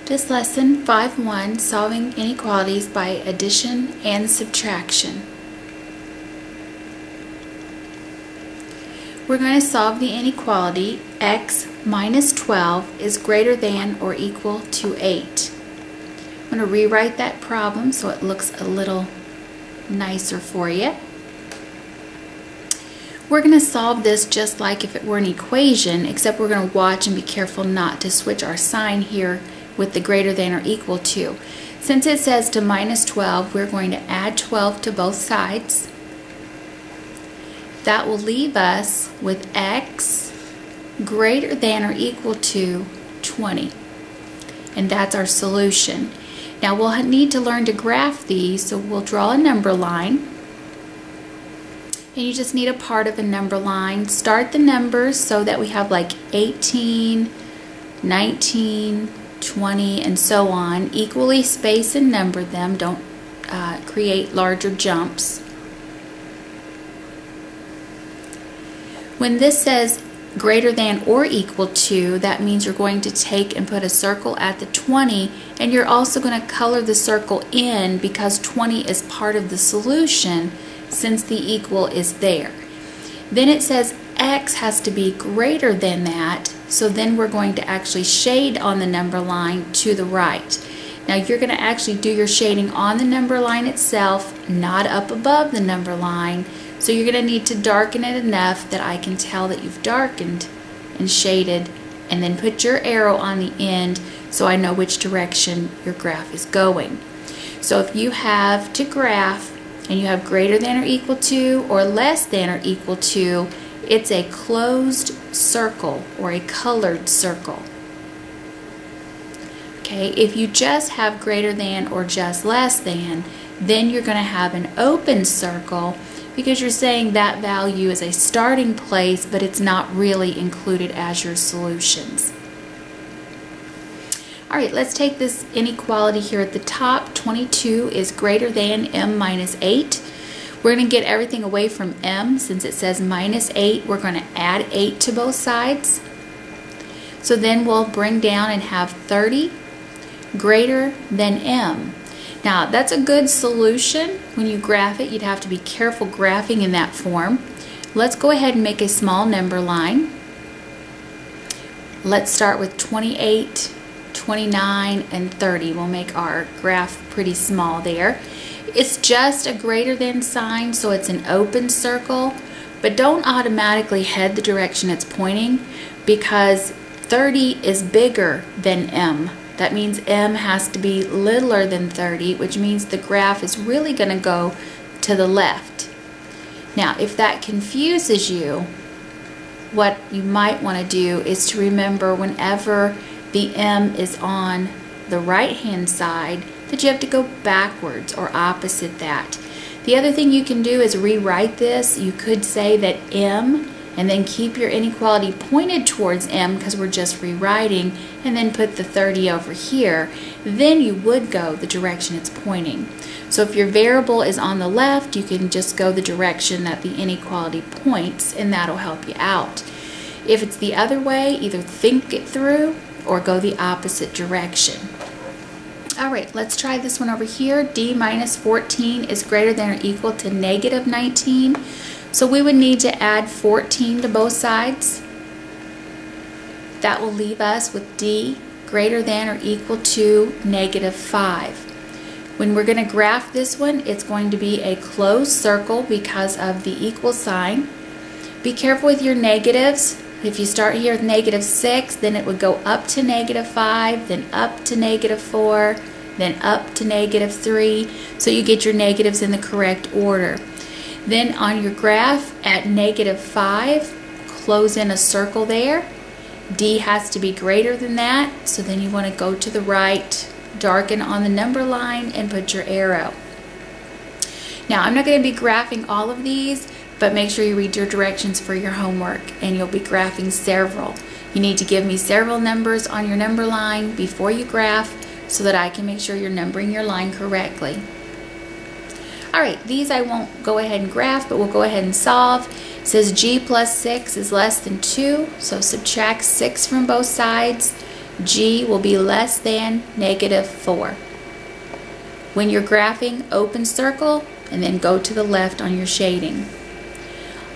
This lesson 5.1, Solving Inequalities by Addition and Subtraction. We're going to solve the inequality x minus 12 is greater than or equal to 8. I'm going to rewrite that problem so it looks a little nicer for you. We're going to solve this just like if it were an equation, except we're going to watch and be careful not to switch our sign here with the greater than or equal to. Since it says to minus 12, we're going to add 12 to both sides. That will leave us with x greater than or equal to 20. And that's our solution. Now we'll need to learn to graph these, so we'll draw a number line. And you just need a part of a number line. Start the numbers so that we have like 18, 19, 20, and so on. Equally space and number them. Don't create larger jumps. When this says greater than or equal to, that means you're going to take and put a circle at the 20, and you're also going to color the circle in because 20 is part of the solution since the equal is there. Then it says x has to be greater than that, so then we're going to actually shade on the number line to the right. Now you're going to actually do your shading on the number line itself, not up above the number line. So you're going to need to darken it enough that I can tell that you've darkened and shaded, and then put your arrow on the end so I know which direction your graph is going. So if you have to graph and you have greater than or equal to or less than or equal to, it's a closed circle or a colored circle. Okay, if you just have greater than or just less than, then you're going to have an open circle because you're saying that value is a starting place, but it's not really included as your solutions. Alright, let's take this inequality here at the top. 22 is greater than m minus 8. We're going to get everything away from m. Since it says minus 8, we're going to add 8 to both sides. So then we'll bring down and have 30 greater than m. Now that's a good solution. When you graph it, you'd have to be careful graphing in that form. Let's go ahead and make a small number line. Let's start with 28, 29, and 30. We'll make our graph pretty small there. It's just a greater than sign, so it's an open circle, but don't automatically head the direction it's pointing because 30 is bigger than m. That means m has to be littler than 30, which means the graph is really going to go to the left. Now, if that confuses you, what you might want to do is to remember whenever the m is on the right-hand side that you have to go backwards or opposite that. The other thing you can do is rewrite this. You could say that m and then keep your inequality pointed towards m because we're just rewriting, and then put the 30 over here. Then you would go the direction it's pointing. So if your variable is on the left, you can just go the direction that the inequality points, and that'll help you out. If it's the other way, either think it through or go the opposite direction. Alright, let's try this one over here. D minus 14 is greater than or equal to negative 19. So we would need to add 14 to both sides. That will leave us with D greater than or equal to negative 5. When we're going to graph this one, it's going to be a closed circle because of the equal sign. Be careful with your negatives. If you start here with negative 6, then it would go up to negative 5, then up to negative 4, then up to negative 3, so you get your negatives in the correct order. Then on your graph at negative 5, close in a circle there. D has to be greater than that, so then you want to go to the right, darken on the number line, and put your arrow. Now I'm not going to be graphing all of these, but make sure you read your directions for your homework, and you'll be graphing several. You need to give me several numbers on your number line before you graph so that I can make sure you're numbering your line correctly. Alright, these I won't go ahead and graph, but we'll go ahead and solve. It says g plus 6 is less than 2, so subtract 6 from both sides. G will be less than -4. When you're graphing, open circle and then go to the left on your shading.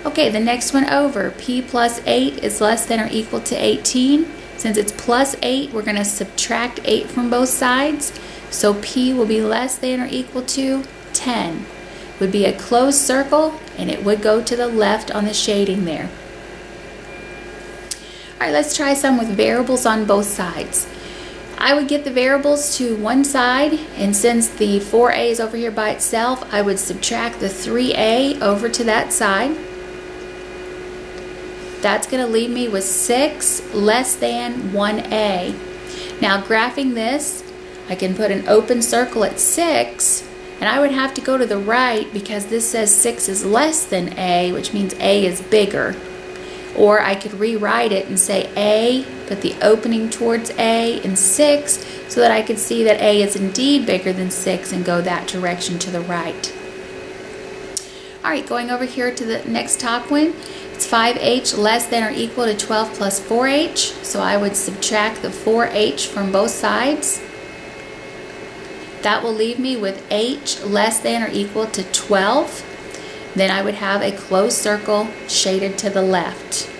Okay, the next one over, P plus 8 is less than or equal to 18. Since it's plus 8, we're going to subtract 8 from both sides. So P will be less than or equal to 10. It would be a closed circle and it would go to the left on the shading there. Alright, let's try some with variables on both sides. I would get the variables to one side, and since the 4a is over here by itself, I would subtract the 3a over to that side. That's going to leave me with 6 less than 1a. Now graphing this, I can put an open circle at 6, and I would have to go to the right because this says 6 is less than a, which means a is bigger. Or I could rewrite it and say A, put the opening towards A and 6 so that I could see that A is indeed bigger than 6 and go that direction to the right. Alright, going over here to the next top one, it's 5h less than or equal to 12 plus 4h. So I would subtract the 4h from both sides. That will leave me with h less than or equal to 12. Then I would have a closed circle shaded to the left.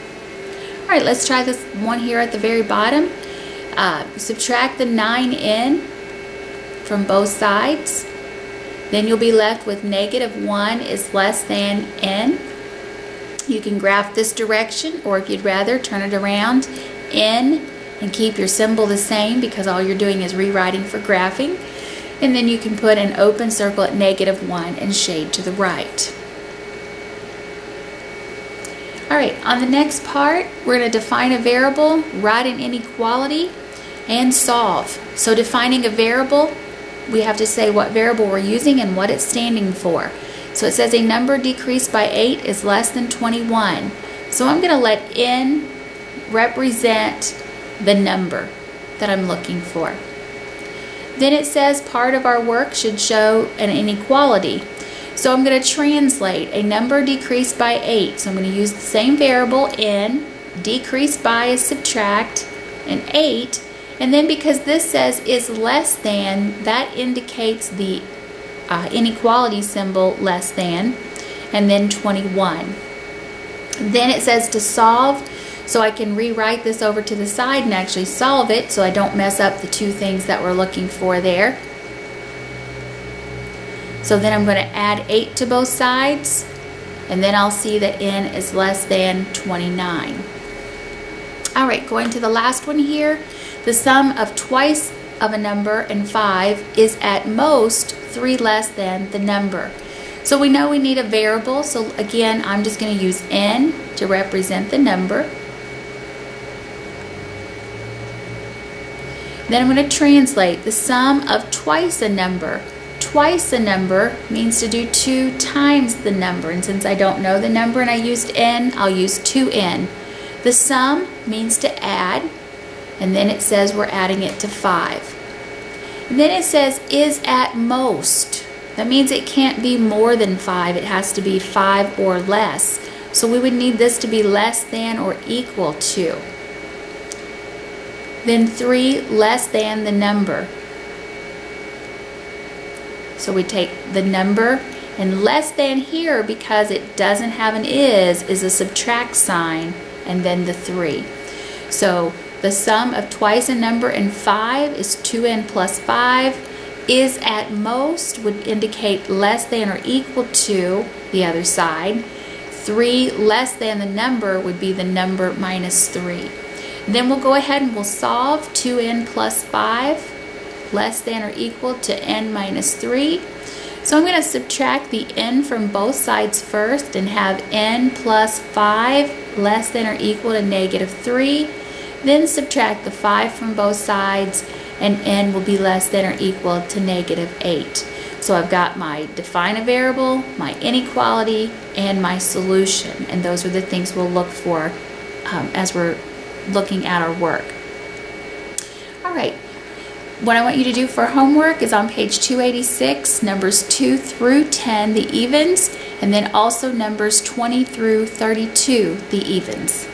Alright, let's try this one here at the very bottom. Subtract the 9n from both sides. Then you'll be left with -1 is less than n. You can graph this direction, or if you'd rather, turn it around, n, and keep your symbol the same because all you're doing is rewriting for graphing. And then you can put an open circle at -1 and shade to the right. Alright, on the next part, we're going to define a variable, write an inequality, and solve. So defining a variable, we have to say what variable we're using and what it's standing for. So it says a number decreased by 8 is less than 21. So I'm going to let n represent the number that I'm looking for. Then it says part of our work should show an inequality. So I'm going to translate a number decreased by 8. So I'm going to use the same variable, n, decreased by is subtract, and 8. And then because this says is less than, that indicates the inequality symbol less than, and then 21. Then it says to solve, so I can rewrite this over to the side and actually solve it so I don't mess up the two things that we're looking for there. So then I'm going to add 8 to both sides, and then I'll see that n is less than 29. Alright, going to the last one here. The sum of twice of a number and 5 is at most 3 less than the number. So we know we need a variable, so again I'm just going to use n to represent the number. Then I'm going to translate the sum of twice a number. Twice a number means to do 2 times the number, and since I don't know the number and I used n, I'll use 2n. The sum means to add, and then it says we're adding it to 5. And then it says is at most. That means it can't be more than 5, it has to be 5 or less. So we would need this to be less than or equal to. Then 3 less than the number. So we take the number, and less than here, because it doesn't have an is a subtract sign, and then the 3. So the sum of twice a number and 5 is 2n plus 5. Is at most would indicate less than or equal to the other side. 3 less than the number would be the number minus 3. Then we'll go ahead and we'll solve 2n plus 5 less than or equal to n minus 3. So I'm going to subtract the n from both sides first and have n plus 5 less than or equal to -3. Then subtract the 5 from both sides, and n will be less than or equal to -8. So I've got my define a variable, my inequality, and my solution. And those are the things we'll look for as we're looking at our work. Alright, what I want you to do for homework is on page 286, numbers 2 through 10, the evens, and then also numbers 20 through 32, the evens.